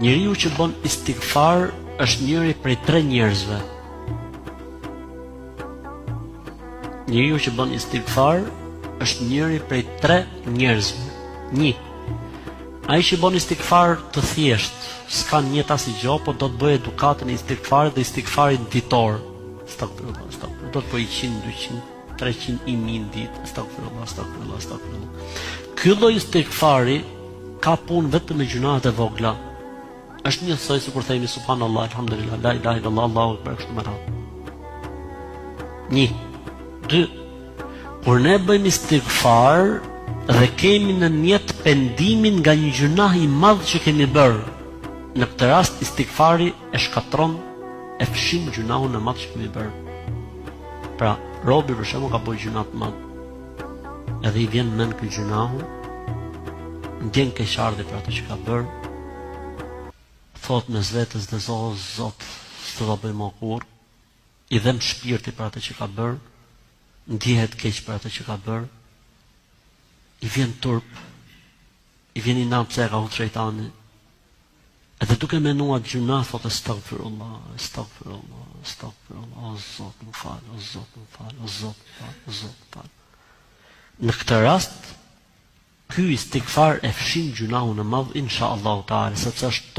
Njeriu që bën istighfar është njëri prej 3 njerëzve. Njeriu që bën istighfar është njëri prej 3 njerëzve. 1. Ai që bën istighfar të thjesht, s'ka njet as gjë, po do të bëjë edukatën e istighfarit dhe istighfarin ditor. Do të bëjë 100, 200, 300, 1000 ditë. Astagfirullah. Ky lloj istighfari ka punë vetëm me gjunahet e vogla. Është njësoj si kur themi subhanallah, alhamdulillah, la ilaha illallah, Allahu akbar, kështu me radhë. 1. 2. Kur ne bëjmë istighfar dhe kemi në njet pendimin nga një gjunah i madh që kemi bërë, në këtë rast istighfari e shkatron, e fshin gjunahun e madh që kemi bërë. Pra, robi për shembull ka bërë gjunah të madh, edhe i vjen mend ky gjunahu, ndjen keqardhje për atë që ka bërë, thot me vetës dhe zot, s'të do bëj më kurrë, i dhem shpirti për atë që ka bërë, ndihet keq për atë që ka bërë, i vjen turp, i vjen i nam pse ka hutë shejtani, edhe duke menuar gjuna, thot astaghfirullah, o zot më fal. Në këtë rast, ky istighfar e fshin gjunahun e madh inshallah taala, sepse është